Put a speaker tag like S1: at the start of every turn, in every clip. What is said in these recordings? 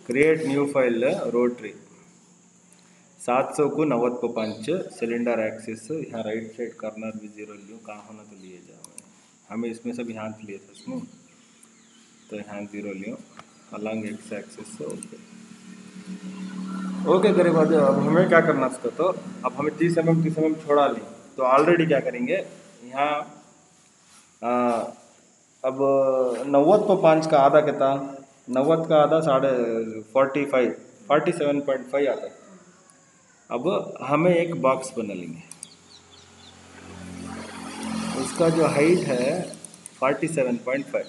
S1: Create new file rotary 700 को 90 cylinder axis यहाँ right side corner भी 0 लियो कहाँ होना तो लिए जाओ हमें इसमें सब यहाँ लिए थे इसमें तो यहाँ 0 lie along x axis okay okay करीब अब हमें क्या करना इसका तो अब हमें 30 mm छोड़ा ली तो ऑलरेडी क्या करेंगे यहाँ अब 90/5 का आधा कितना 90 का आधा 47.5 आता है। अब हमें एक बॉक्स बना लेंगे उसका जो हाइट है 47.5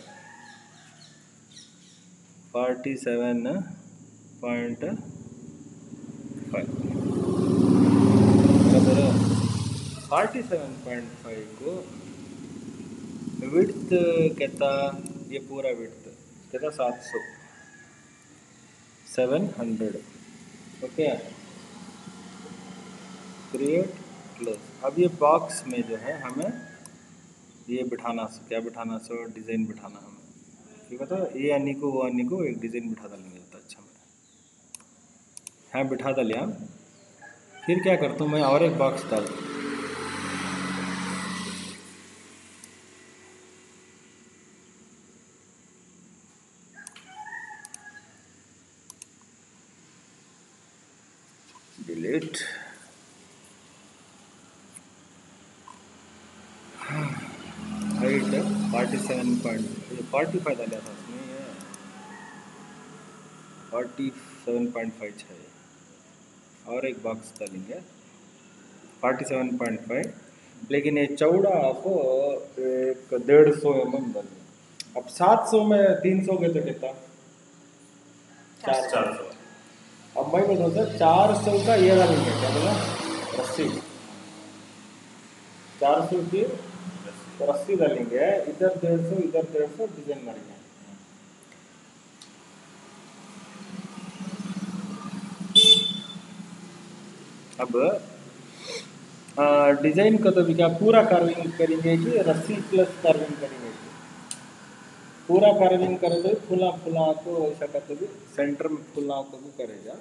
S1: बराबर 47.5 को विड्थ कहता ये पूरा विड्थ कहता 700 ओके क्रिएट क्लोज। अब ये बॉक्स में जो है हमें ये बिठाना क्या बिठाना डिज़ाइन बिठाना हमें ठीक है तो ये अन्नी को वो अन्नी को एक डिज़ाइन बिठा डालेंगे तो अच्छा मेरा हाँ बिठा डालिया फिर क्या करता हूँ मैं और एक बॉक्स डाल डिलीट हाइट 47.45 डाला था उसमें ये 47.5 है और एक बॉक्स डालेंगे 47.5 लेकिन ये चौड़ा आपको एक 150 mm डालेंगे। अब 700 में 300 के तो कितना 400 अब मैं बताऊँ सर 400 का ये डालेंगे क्या बोला रस्सी 400 की रस्सी डालेंगे इधर 150 इधर 150 डिजाइन मारेंगे अब डिजाइन का तो भी क्या पूरा कार्विंग करेंगे कि रस्सी प्लस कार्विंग करेंगे पूरा कार्विंग करे तो फुला फुला तो ऐसा करते भी सेंटर में फुला तो भी करेगा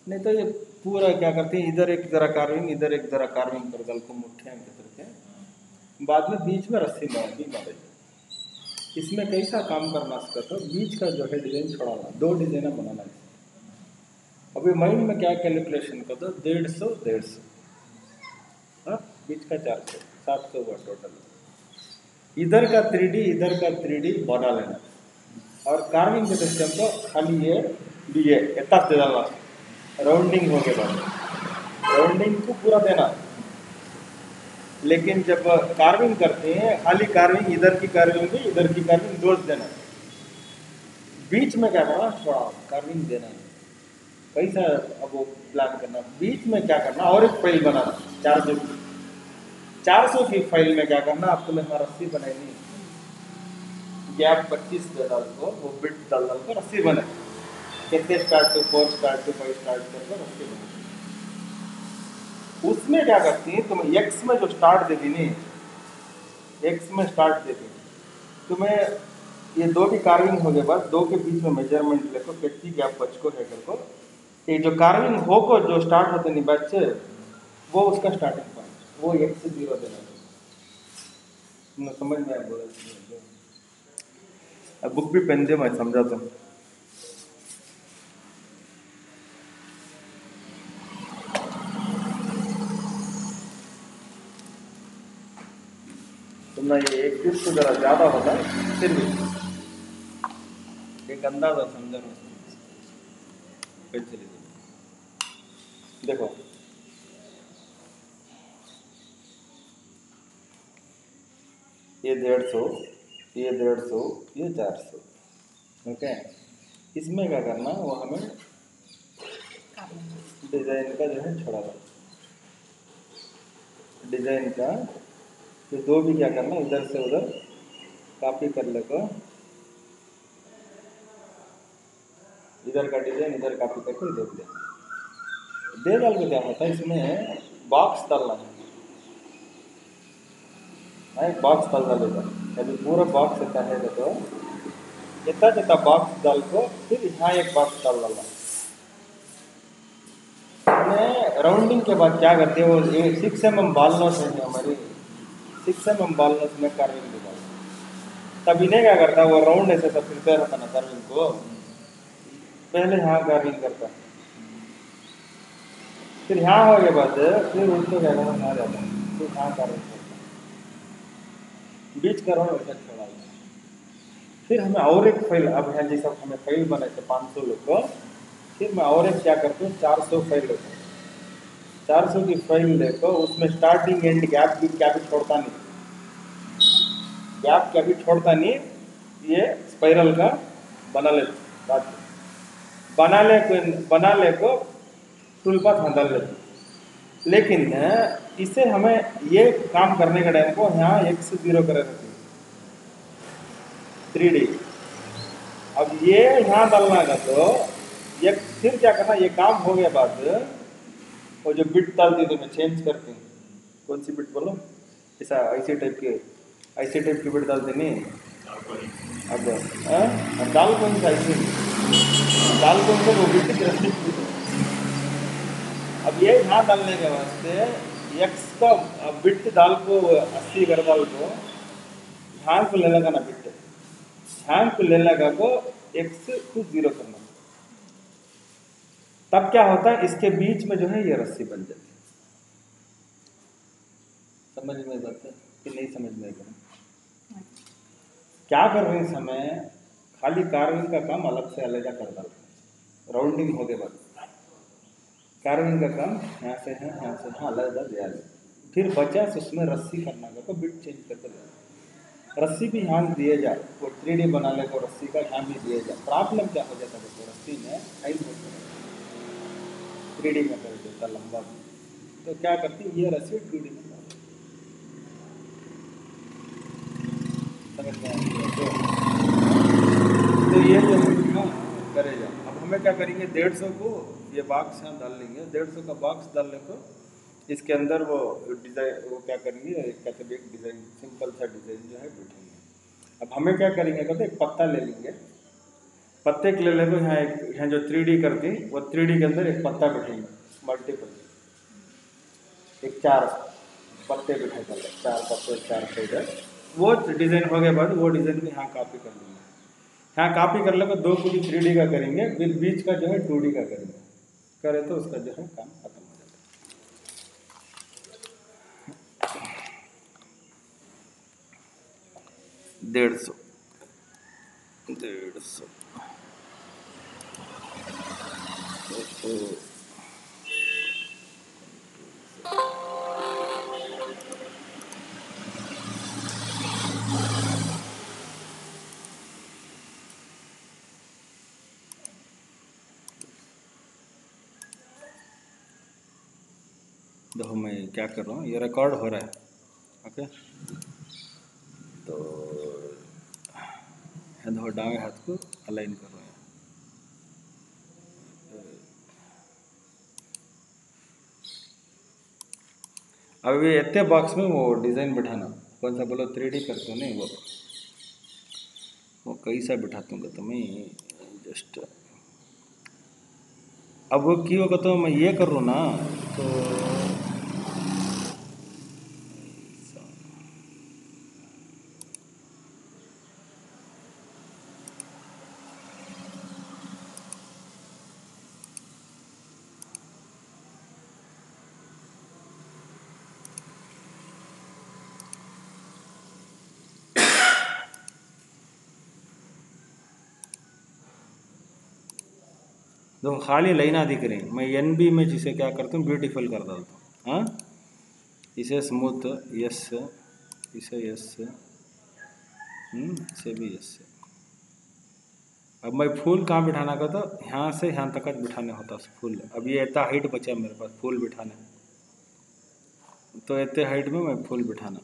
S1: नहीं तो ये पूरा क्या करते हैं इधर एक जरा कार्विंग इधर एक जरा कार्विंग कर दल को मुठ्ठियाँ करके बाद में बीच में रस्सी मारेगी इसमें कैसा काम करना इसका तो बीच का जो है डिजाइन छोड़ाना 2 डिजाइन बनाना है अभी माइंड में क्या कैलकुलेशन कर दो 150 बीच का 400 700 हुआ टोटल इधर का 3D इधर का 3D बना लेना और कार्विंग के सिस्टम को खाली ये इतना दे डालना राउंडिंग हो के बाद राउंडिंग को पूरा देना लेकिन जब कार्विंग करते हैं खाली कार्विंग इधर की कार्विंग भी इधर की कार्विंग दोस्त देना बीच में क्या करना थोड़ा कार्विंग देना कैसा अब वो प्लान करना बीच में क्या करना और एक फाइल बनाना 400 की फाइल में क्या करना आपको मैं रस्सी बनानी गैप 25 दे डाल को वो बिट डाल को रस्सी बने कितने start to 4 start to 5 start करके रस्सी बने उसमें क्या करती है तुम्हें एक्स में जो स्टार्ट देती नहीं एक्स में स्टार्ट देती तुम्हें ये 2 की कार्विंग हो गए बाद 2 के बीच में मेजरमेंट लेको कितनी गैप बच को है कर को ये जो कार्विंग हो को जो स्टार्ट होते नहीं बच्चे वो उसका स्टार्टिंग पॉइंट वो x से 0 देना तुमने समझ में आया बोला अब बुक भी पेन दे मैं समझाता हूँ तुमने ये एक चीज तो जरा ज्यादा होता है फिर भी एक अंदाजा समझा चलिए देखो ये 150 ये 150 ये 400 ओके इसमें क्या करना वो हमें डिजाइन का जो है छोड़ा था डिजाइन का तो 2 भी क्या करना इधर से उधर कॉपी कर लेगा इधर का डिजाइन इधर कॉपी करके दे डाल के क्या होता है इसमें बॉक्स डालना है एक बॉक्स डाल देगा अभी पूरा बॉक्स होता है देखो जितना जितना बॉक्स डाल को फिर यहाँ एक बॉक्स डाल डाला। हमने राउंडिंग के बाद क्या करते हैं, वो 6 mm बॉल नोच है हमारी, 6 mm बॉल नोच में कार्विंग निकाल, तब इन्हें क्या करता है, वो राउंड ऐसे सब फिरते रहता ना कार्विंग को, पहले यहाँ कार्विंग करता, फिर यहाँ हो के बाद फिर उसको क्या करना, यहाँ जाता, फिर यहाँ कार्विंग करता, बीच का राउंड वैसे छोड़ा। फिर हमें और एक फाइल, अब यहाँ जैसा हमें फाइल बनाए थे 500 लोग को, फिर मैं और एक क्या करता हूँ, 400 फाइल लेता हूँ, 400 की फाइल लेकर उसमें स्टार्टिंग एंड गैप भी क्या भी छोड़ता नहीं, गैप क्या भी छोड़ता नहीं, ये स्पाइरल का बना ले, बना ले को टूल पास हटा लेते। लेकिन इसे हमें ये काम करने के टाइम को यहाँ x0 करे रहती है 3D। अब ये यहाँ डालना का तो ये फिर क्या करना, ये काम हो गया बाद वो जो बिट डालती है तो मैं चेंज करती हूँ, कौन सी बिट बोलो, ऐसा ऐसी टाइप की बिट डालते नहीं। अब दाल कौन सा ऐसी, दाल कौन सा वो बिट की रस्सी। अब ये यहाँ डालने के वास्ते एक्स का बिट डाल को 80 कर डाल को यहाँ को ले लगा ना, बिट यहाँ को ले लगा को एक्स को 0 करना, तब क्या होता है, इसके बीच में जो है ये रस्सी बन जाती है। समझ में बात है कि नहीं समझ में आएगा? क्या कर रहे हैं समय, खाली कार्विंग का काम अलग से अलग कर डालते हैं, राउंडिंग हो गए बाद कार्विंग का काम यहाँ से है, यहाँ से हाँ अलग अलग दिया जाए, फिर बचा उसमें रस्सी करना का तो बिट चेंज करके जाए, रस्सी भी यहाँ दिए जाए, वो 3D बना ले को रस्सी का यहाँ भी दिए जाए। प्रॉब्लम क्या हो जाता है, तो रस्सी में टाइम होता है 3D में कर देता लंबा, तो क्या करती है ये रस्सी 3D में डाल, समझ में आती है? तो ये जो हम करेगा, अब हमें क्या करेंगे, 150 को ये बॉक्स यहाँ डाल लेंगे, 150 का बॉक्स डालने को इसके अंदर वो डिज़ाइन वो क्या करेंगे, कहते हैं एक डिज़ाइन सिंपल सा डिज़ाइन जो है बैठेंगे। अब हमें क्या करेंगे, कहते एक पत्ता ले लेंगे, पत्ते के ले लेंगे, यहाँ जो 3D कर दी वो 3D के अंदर एक पत्ता बैठेंगे, मल्टीपल एक 4 पत्ते बैठे, 4 पत्ते 4 साइड, वो डिज़ाइन हो गए बाद वो डिज़ाइन को यहाँ कॉपी कर लेंगे, यहाँ कॉपी कर लेकर 2 पूरी 3D का करेंगे, फिर बीच का जो है 2D का करेंगे, करे तो उसका जो है काम खत्म हो जाता है। 150 देखो मैं क्या कर रहा हूँ, ये रिकॉर्ड हो रहा है, ओके। तो देखो डांगे हाथ को अलाइन कर रहे हैं, अब ये इतने बॉक्स में वो डिज़ाइन बिठाना, कौन सा बोलो 3D करते हो नहीं, वो कैसा बिठाता हूँ तो मैं जस्ट, अब वो क्यों कहता हूँ मैं ये कर रहा हूँ ना, तो खाली लाइना दिख रही, मैं NB में जिसे क्या करता हूँ ब्यूटीफुल कर डालता हूँ, हाँ इसे स्मूथ यस, इसे यस, इसे भी यस। अब मैं फूल कहाँ बिठाना का, तो यहाँ से यहाँ तक बिठाने होता फूल, अब ये इतना हाइट बचा मेरे पास फूल बिठाने, तो इतने हाइट में मैं फूल बिठाना,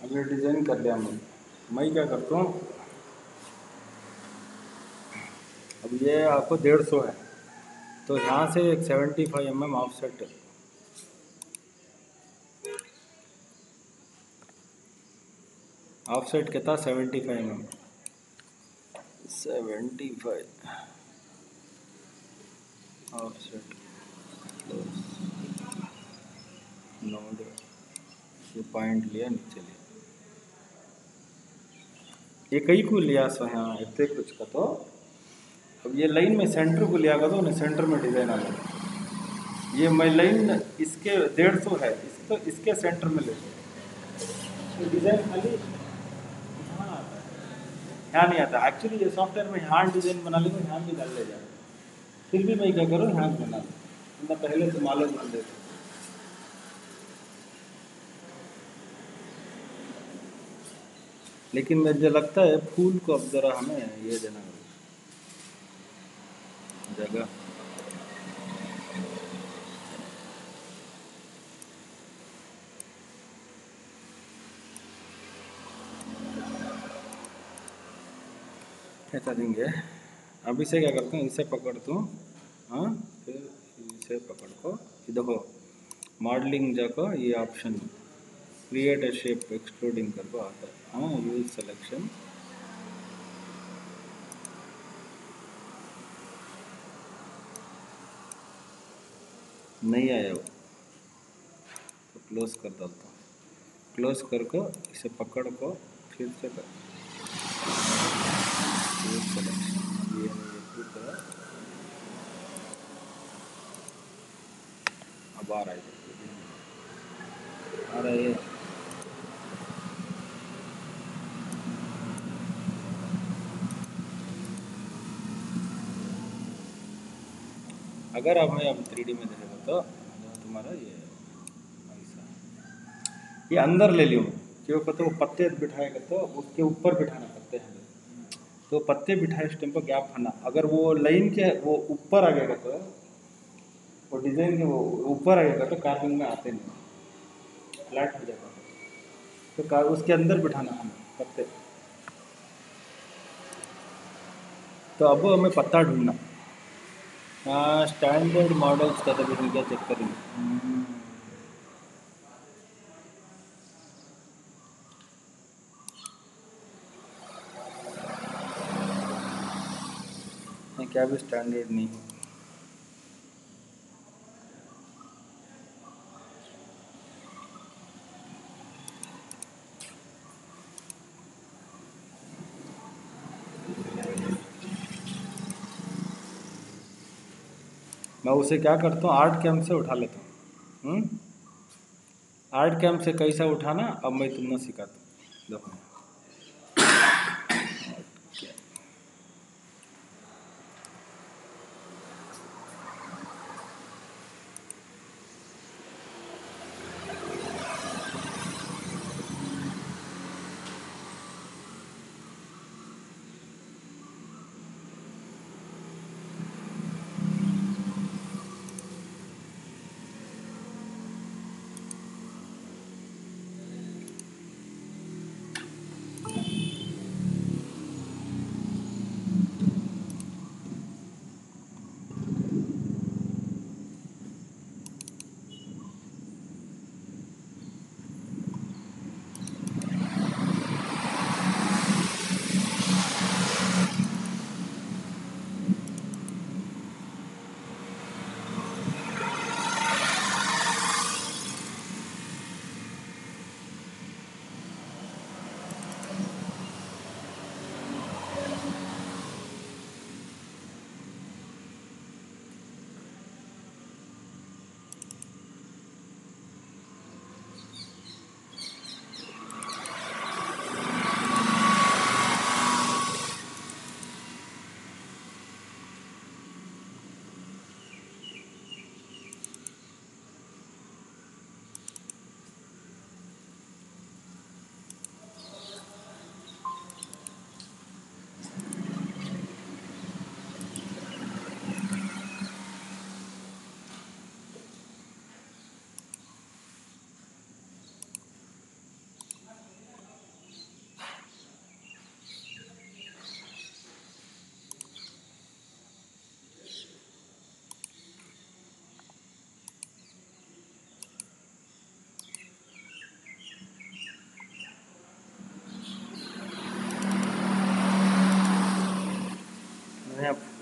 S1: अब ये डिज़ाइन कर लिया मैं क्या करता हूँ, अब ये आपको 150 है तो यहाँ से एक 75 mm ऑफसेट, ऑफसेट कितना 75 mm, 75 ऑफसेट नोड, ये पॉइंट लिया नीचे लिया, ये कई को लिया सो यहाँ इतने कुछ का। तो अब ये लाइन में सेंटर को लिया का तो ना सेंटर में डिज़ाइन आ गया, ये मैं लाइन इसके 150 है, इसको इसके सेंटर में ले तो डिज़ाइन खाली यहाँ आता है, यहाँ नहीं आता। एक्चुअली ये सॉफ्टवेयर में यहाँ डिज़ाइन बना लेंगे, यहाँ भी डाल ले जाए, फिर भी मैं क्या करूँ यहाँ बना दूँ, मैं पहले से मालूम बन देता। लेकिन मुझे लगता है फूल को अब ज़रा हमें ये देना जगह, ऐसा देंगे। अब इसे क्या करता हूँ, इसे पकड़ता हूँ, हाँ फिर इसे पकड़ को ये देखो मॉडलिंग जाको ये option create A shape extruding कर को आता है, हाँ यूज सिलेक्शन, नहीं आया वो तो क्लोज कर डालता हूँ, क्लोज कर को इसे पकड़ को फिर से कर यूज सिलेक्शन, ये पूरा अब आ रहा है, आ रहा है। अगर हमें अब 3D में देखेगा तो तुम्हारा ये ऐसा, ये अंदर ले लियो क्यों कहते वो पत्ते बिठाएगा तो उसके ऊपर बिठाना पत्ते हैं, तो पत्ते बिठाए इस टाइम पर गैप फंना, अगर वो लाइन के वो ऊपर आ गएगा तो वो डिज़ाइन के वो ऊपर आ गएगा तो कार्विंग में आते नहीं, फ्लैट हो जाएगा, तो कार उसके अंदर बिठाना हमें पत्ते। तो अब हमें पत्ता ढूंढना, हाँ स्टैंडर्ड मॉडल्स का तभी क्या चेक करेंगे। क्या भी स्टैंडर्ड नहीं, मैं उसे क्या करता हूँ आर्ट कैम्प से उठा लेता हूँ। आर्ट कैम्प से कैसा उठाना अब मैं तुमने सिखाता हूँ, देखो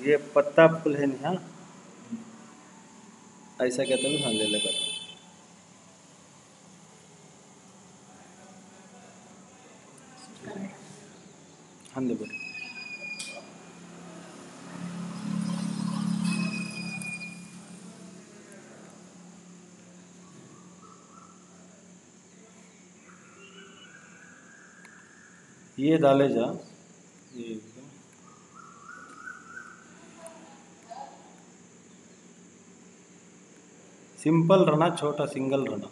S1: ये पत्ता फूल है नहीं, हाँ ऐसा कहते हैं, हाँ ले लेगा। हाँ ले बेटा। ये डाले जा, ये सिंपल रहना, छोटा सिंगल रहना,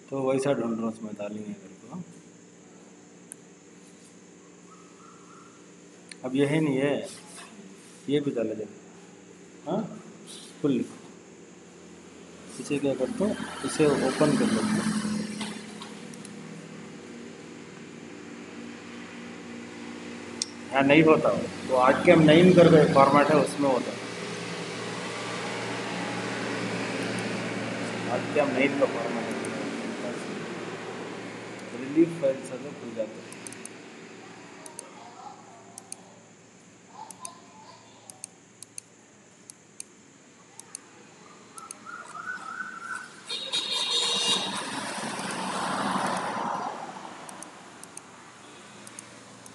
S1: तो वैसा ढूंढ रहा उसमें डालेंगे करके। हाँ अब यही नहीं है, ये भी डाले जाए। हाँ फुल लिखो, इसे क्या करते हो, इसे ओपन कर लो। यहाँ नहीं होता हो तो आज के हम नहीं कर गए, फॉर्मेट है उसमें होता है। आज के हम नहीं का फॉर्मेट है, रिलीफ फाइल से तो खुल जाते हैं।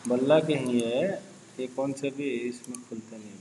S1: बल्ला के ही है ये, कौन से भी इसमें खुलते नहीं।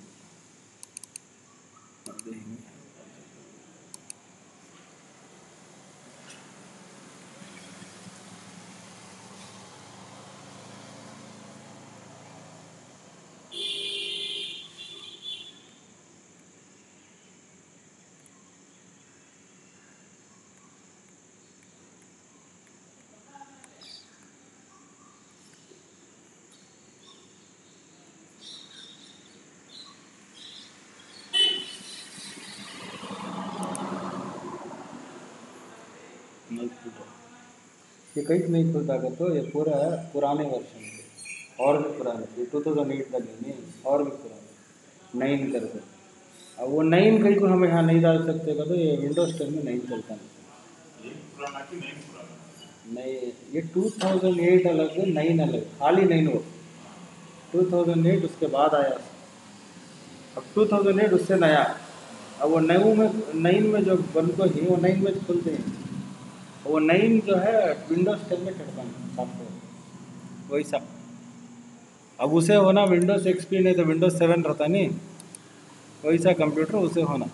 S1: नहीं खुलता, ये कहीं नहीं खुलता कर, तो ये पूरा पुराने वर्जन के, और भी पुराने, ये 2008 का नहीं, और भी पुराने 9 करके। अब वो 9 कहीं को हम यहाँ नहीं डाल सकते का, तो ये विंडोज 10 में नहीं चलता नहीं। नहीं, ये 2008 अलग है, 9 अलग, खाली 9 हो, 2008 उसके बाद आया। अब 2008 उससे नया, अब वो 9 में जो बन को ही वो 9 में खुलते हैं, वो 9 जो है विंडोज 10 में चढ़ता है सॉफ्टवेयर वैसा। अब उसे होना विंडोज एक्सपी, नहीं तो विंडोज 7 रहता नहीं, वैसा कंप्यूटर उसे होना।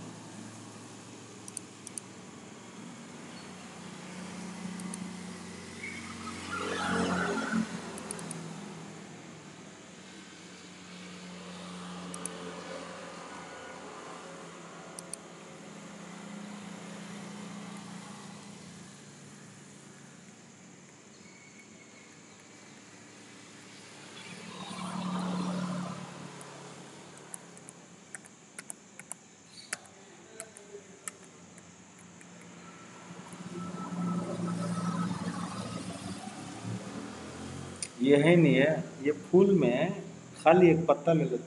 S1: ये है नहीं है, ये फूल में खाली एक पत्ता ले लेते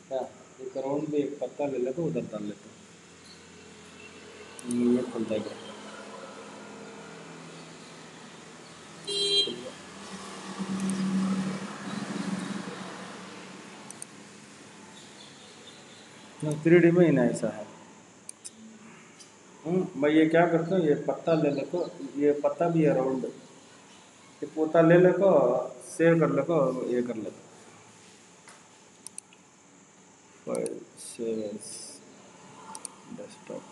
S1: क्या, एक राउंड में एक पत्ता ले लेते, उधर डाल लेते, ये खुलता है। क्या 3D में ही ना ऐसा है। मैं ये क्या करता हूँ, ये पत्ता ले लेको, ये पत्ता भी है राउंड, ये पोता ले लेको, सेव कर लेको, ये कर लेको, फाइल सेव एज डेस्कटॉप।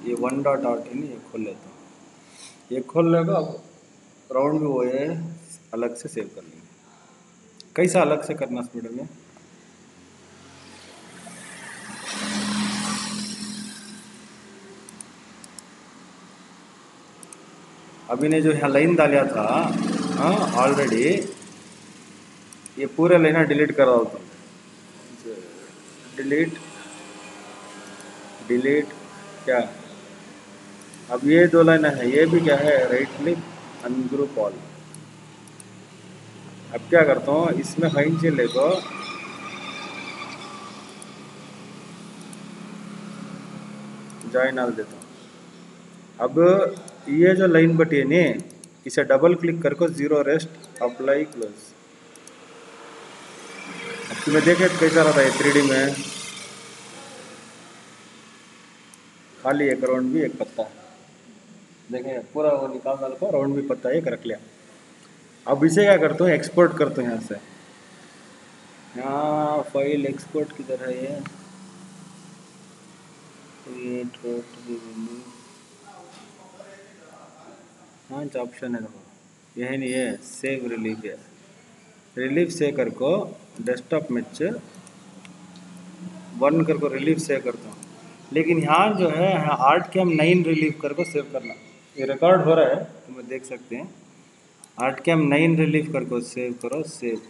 S1: ये 1.8 है नहीं, ये खोल लेता हूँ, ये खोल लेगा। अब राउंड में वो है, अलग से सेव कर लेंगे। कैसा अलग से करना स्पीड में, अभी ने जो यहाँ लाइन डाला था, हाँ ऑलरेडी ये पूरे लाइन डिलीट करा होता, डिलीट डिलीट क्या, अब ये दो लाइन है, ये भी क्या है, राइट क्लिक अनग्रुप ऑल। अब क्या करता हूँ, इसमें फाइन से लेको ज्वाइन आल देता हूँ। अब ये जो लाइन बटी है ने, इसे डबल क्लिक करके जीरो रेस्ट अप्लाई क्लोज। अब तुम्हें देखे कैसा रहता है 3D में, खाली एक राउंड भी एक पत्ता, देखें पूरा वो निकाल डाल को राउंड भी पत्ता एक रख लिया। अब इसे क्या करते हो, एक्सपोर्ट करते हैं यहाँ से। यहाँ फाइल एक्सपोर्ट किधर है, ये क्रिएट हाँ ऑप्शन है, देखो यह नहीं है, सेव रिलीफ है। रिलीफ से कर को डेस्कटॉप में वन कर को रिलीफ सेव करता हूँ। लेकिन यहाँ जो है, यहाँ आर्ट कैम 9 रिलीफ कर को सेव करना। ये रिकॉर्ड हो रहा है, तुम्हें देख सकते हैं। आर्ट कैम 9 रिलीफ कर को सेव करो, सेव।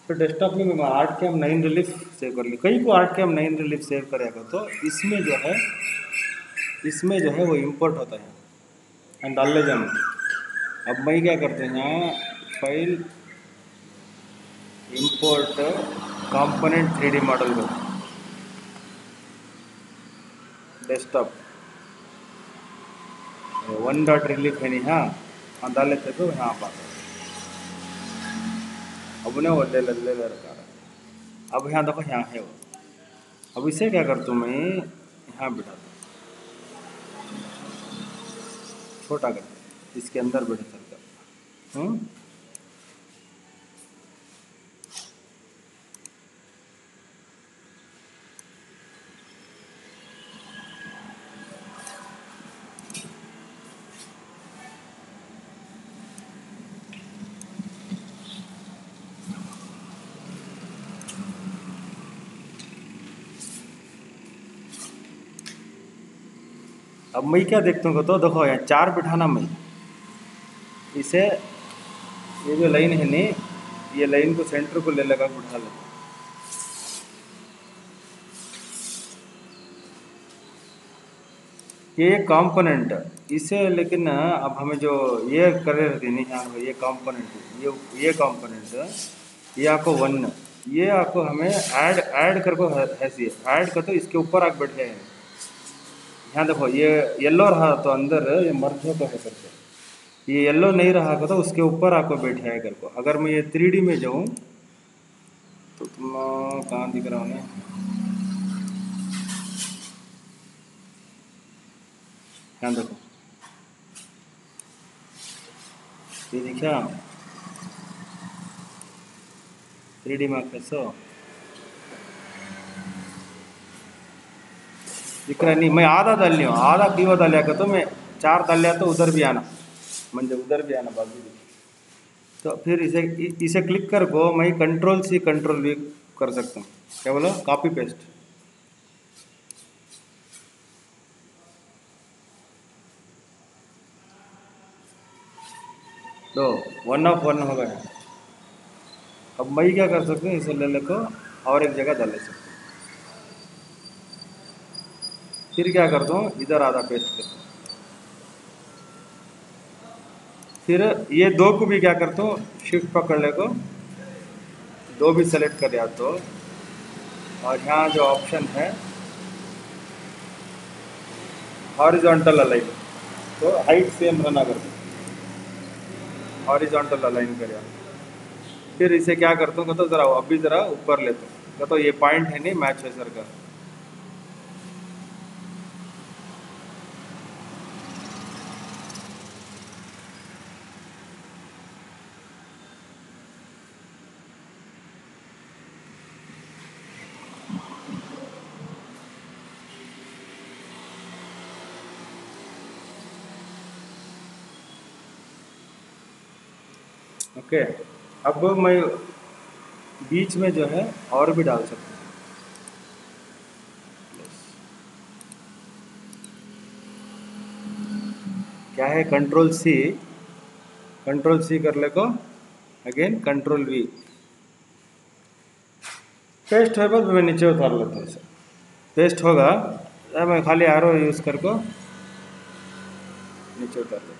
S1: तो डेस्कटॉप में मैं आर्ट कैम 9 रिलीफ सेव कर ली। कई को आर्ट कैम 9 रिलीफ सेव करेगा तो इसमें जो है, इसमें जो है वो इंपोर्ट होता है एंड डाल ले जाना। अब मैं क्या करते हैं, यहाँ file import component 3D model को डेस्कटॉप 1 डॉट रिलीफ है नहीं, हाँ डाल लेते तो यहाँ पर अब उन्हें वो ले रखा है। अब यहाँ देखो, यहाँ है वो। अब इसे क्या करता हूँ मैं, यहाँ बिठा दूँ, छोटा कर इसके अंदर बैठे चलकर। अब मैं क्या देखता हूँ तो देखो, यहाँ 4 बिठाना मैं इसे, ये जो लाइन है नहीं, ये लाइन को सेंटर को ले लगा बिठा लेता। ये कंपोनेंट इसे, लेकिन अब हमें जो ये कर रहे थे नहीं, यहाँ ये कंपोनेंट, ये कंपोनेंट, ये आपको 1, ये आपको हमें ऐड कर को ऐसी ऐड कर, तो इसके ऊपर आप बैठे हैं। यहाँ देखो ये येलो रहा तो अंदर ये मर्ज हो तो है करके, ये येलो नहीं रहा तो उसके ऊपर आपको बैठे है कर को। अगर मैं ये 3D में जाऊँ तो तुम कहाँ दिख रहा हूँ, यहाँ देखो ये दिखा 3D में कैसे दिख रहा नहीं। मैं आधा डाल लिया, आधा पीवा डालिया का तो मैं 4 डाल लिया तो उधर भी आना, म्हणजे उधर भी आना बाजू भी। तो फिर इसे क्लिक कर को मैं कंट्रोल-C कंट्रोल-V कर सकता हूँ। क्या बोला, कॉपी पेस्ट। तो 1 ऑफ 1 हो गया। अब मैं क्या कर सकते हैं, इसे ले ले को और एक जगह डाल ले सकते हैं। फिर क्या करता हूँ, इधर आधा पेस्ट करता हूँ। फिर ये 2 को भी क्या करता हूँ, शिफ्ट पकड़ ले को 2 भी सेलेक्ट कर लिया तो, और यहाँ जो ऑप्शन है हॉरिजॉन्टल अलाइन, तो हाइट सेम रहना करते हॉरिजॉन्टल अलाइन कर। फिर इसे क्या करता हूँ तो ज़रा अभी ज़रा ऊपर लेता हूँ तो ये पॉइंट है नहीं मैच है सर का। ओके, अब मैं बीच में जो है और भी डाल सकता हूँ। क्या है, कंट्रोल-C कर ले को अगेन कंट्रोल-V, पेस्ट है बस। मैं नीचे उतार लेता हूँ इसे, पेस्ट होगा। मैं खाली एरो यूज़ कर को नीचे उतार दो।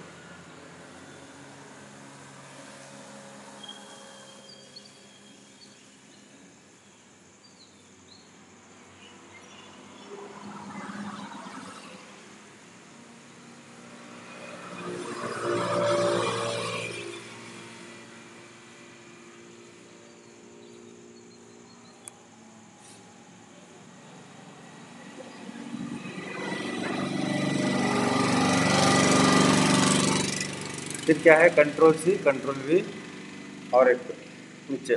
S1: फिर क्या है, कंट्रोल सी, कंट्रोल वी, और एक नीचे।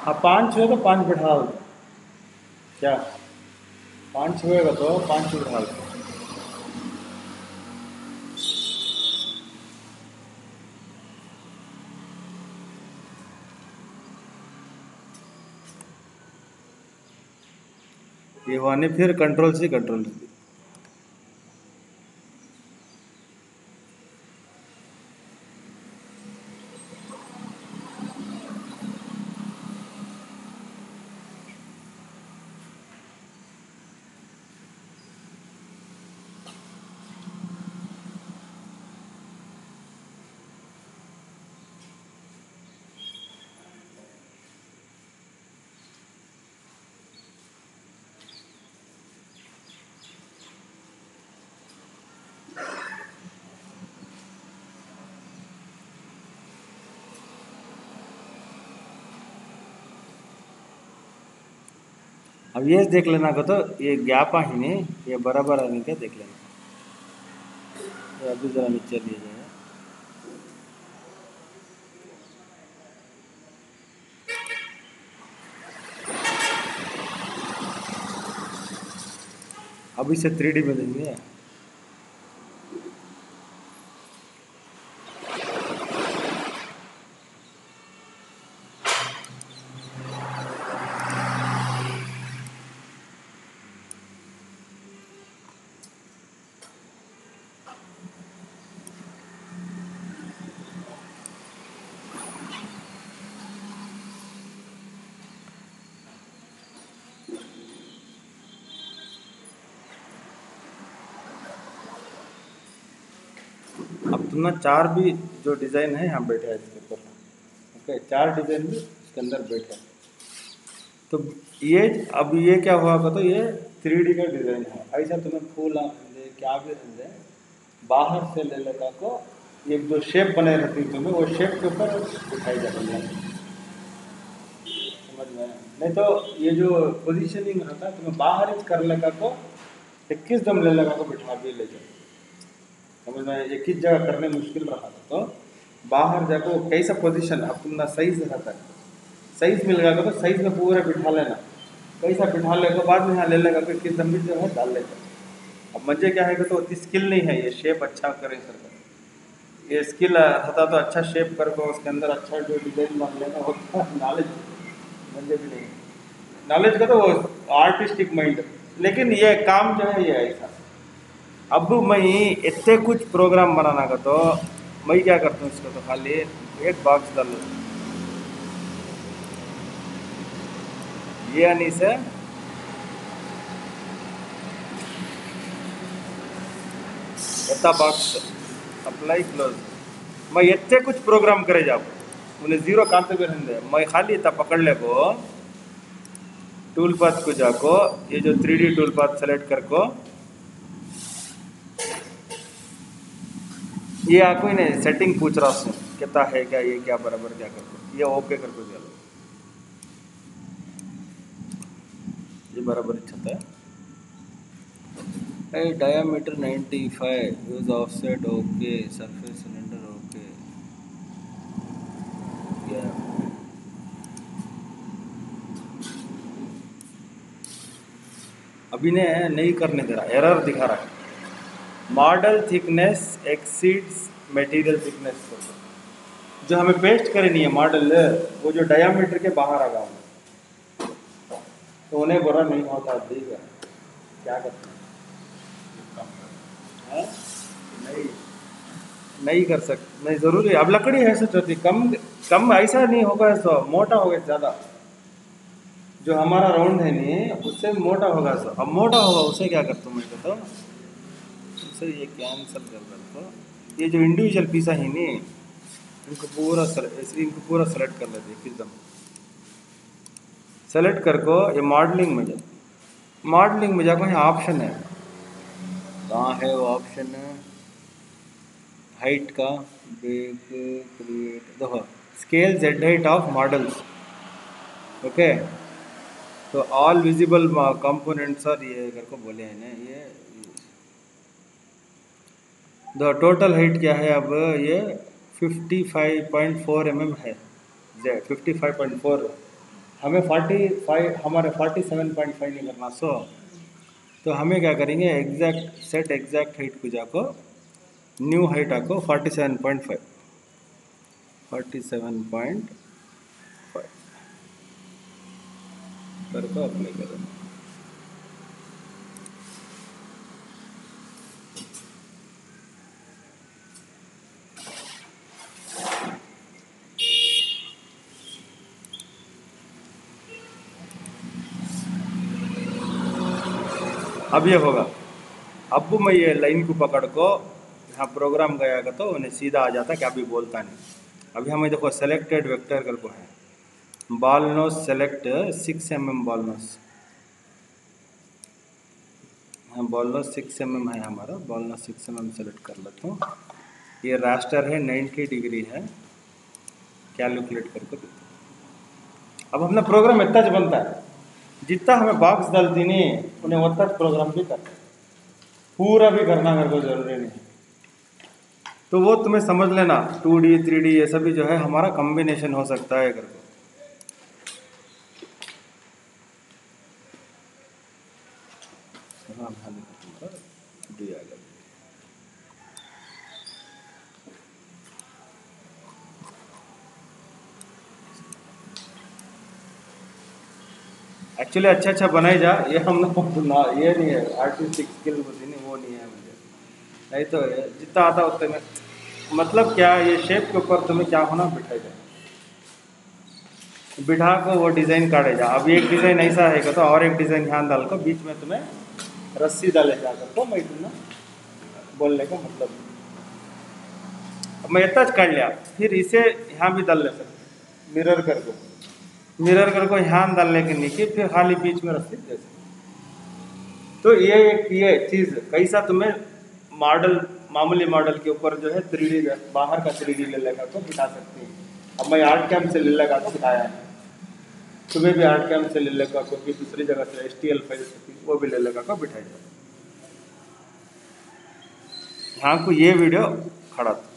S1: अब 5 छुए तो 5 बैठा दो। क्या 5 छुएगा तो 5 बैठा दो। ये वाने फिर कंट्रोल सी, कंट्रोल सी। अब ये देख लेना को तो ये गैप ही नहीं, ये बराबर आने के देख लेना। तो अभी जरा नीचे लिए जाए। अभी से 3D में देंगे। अब तुम ना 4 भी जो डिज़ाइन है यहाँ बैठे हैं इसके ऊपर। ओके, 4 डिज़ाइन भी इसके अंदर बैठे हैं। तो ये अब ये क्या हुआ तो ये 3D का डिज़ाइन है। ऐसा तुम्हें फूल दे क्या भी दे, बाहर से ले लेगा को एक जो शेप बने रहती है तुम्हें वो शेप के ऊपर दिखाई जाती है। समझ में? नहीं तो ये जो पोजीशनिंग रहता है तुम्हें बाहर ही कर लेगा को 21 दम ले लगा को बिठा भी ले जाए। समझ में? एक ही जगह करने मुश्किल रहा तो बाहर जाकर कैसा पोजीशन अब तुम ना सही से रहता है, सही से मिलेगा तो सही में पूरा बिठा लेना। कैसा बिठा लेगा बाद में यहाँ ले लेगा फिर किस दम जो है डाल लेगा। अब मजे क्या है कि तो उतनी स्किल नहीं है ये शेप अच्छा करे सर। ये स्किल रहता तो अच्छा शेप कर को उसके अंदर अच्छा जो डिजाइन बन लेगा होता नॉलेज मजे भी नहीं। नॉलेज का तो वो आर्टिस्टिक माइंड, लेकिन ये काम जो है ये ऐसा। अब मैं इतने कुछ प्रोग्राम बनाना का तो मैं क्या करता हूँ इसको तो खाली एक बॉक्स डाल लेता हूँ। ये आनी से इतना बॉक्स अप्लाई क्लोज। मैं इतने कुछ प्रोग्राम करे जाओ उन्हें जीरो कॉन्फ़िगरेशन दे, मैं खाली इतना पकड़ ले को टूल पाथ को जाको ये जो 3D टूल पाथ सेलेक्ट कर को ये आपको इन्हें सेटिंग पूछ रहा हूँ कितना है क्या ये क्या बराबर क्या कर ये ओके कर को चलो ये बराबर अच्छा है। Diameter 95, use offset okay, surface cylinder okay. अभी ने नहीं करने दे रहा, एरर दिखा रहा है। Model thickness exceeds material thickness. जो हमें पेस्ट करनी है मॉडल वो जो डायामीटर के बाहर आ गया तो उन्हें बुरा नहीं होता। ठीक है, क्या करते हैं नहीं नहीं कर सकते, नहीं जरूरी है। अब लकड़ी है सच होती कम कम, ऐसा नहीं होगा सो मोटा होगा ज़्यादा। जो हमारा राउंड है नहीं उससे मोटा होगा सो, अब मोटा होगा उसे क्या कर तुम तो उसे ये कैंसिल कर दो। ये जो इंडिविजुअल पीसा है नहीं इनको पूरा सेलेक्ट कर लेते एकदम। सेलेक्ट कर को ये मॉडलिंग में जाओ, मॉडलिंग में जाकर यहाँ ऑप्शन है, कहाँ है वो ऑप्शन है हाइट का, बिग क्रिएट देखो scale Z height of models. Okay, तो ऑल विजिबल कंपोनेंट्स और ये कर को बोले हैं ना ये द टोटल हाइट क्या है अब ये 55.4 mm है, 55.4। हमें 45 हमारे 47.5 नहीं करना सो, तो हमें क्या करेंगे एग्जैक्ट सेट एग्जैक्ट हाइट को जाको न्यू हाइट आको 47.5 करके अप्लाई करो। अब ये होगा, अब मैं ये लाइन को पकड़ को यहाँ प्रोग्राम गया का तो उन्हें सीधा आ जाता क्या भी बोलता नहीं। अभी हमें देखो सेलेक्टेड वेक्टर कर को है ball nose select 6 mm ball nose, हाँ बॉल नोस 6 mm है हमारा, बॉल नोस 6 mm सेलेक्ट कर लेता हूँ। ये रास्टर है 90 डिग्री है, कैलकुलेट करके देता हूँ। अब अपना प्रोग्राम इतना ज बनता है जितना हमें बॉक्स डालती नहीं उन्हें उतना प्रोग्राम भी करता है, पूरा भी करना मेरे को जरूरी नहीं। तो वो तुम्हें समझ लेना 2D 3D ये सभी जो है हमारा कॉम्बिनेशन हो सकता है करके। एक्चुअली अच्छा अच्छा बनाई जा, ये हम लोग ना ये नहीं है आर्टिस्टिक स्किल होती नहीं, वो नहीं है मुझे। नहीं तो जितना आता उतने में मतलब क्या ये शेप के ऊपर तुम्हें क्या होना बिठाई जाए, बिठा को वो डिज़ाइन काटे जा। अब एक डिज़ाइन ऐसा है तो और एक डिज़ाइन ध्यान डाल को बीच में तुम्हें रस्सी डाले जाकर तो मैं तुम्हें बोलने का मतलब। अब मैं इतना कर लिया, फिर इसे यहाँ भी डाल ले सकते मिरर कर दो, मिरर कर को यहाँ डालने के नीचे फिर खाली बीच में रस्सी दे सकते। तो ये एक ये चीज़ कैसा तुम्हें मॉडल मामूली मॉडल के ऊपर जो है 3D बाहर का 3D ले लगा को बिठा सकती है। अब मैं आर्ट कैम से ले लगा को बिठाया है, तुम्हें भी आर्ट कैम से ले लगा को भी दूसरी जगह से STL फाइल वो भी ले लगा को बिठाई जाए। यहाँ को ये वीडियो खड़ा था।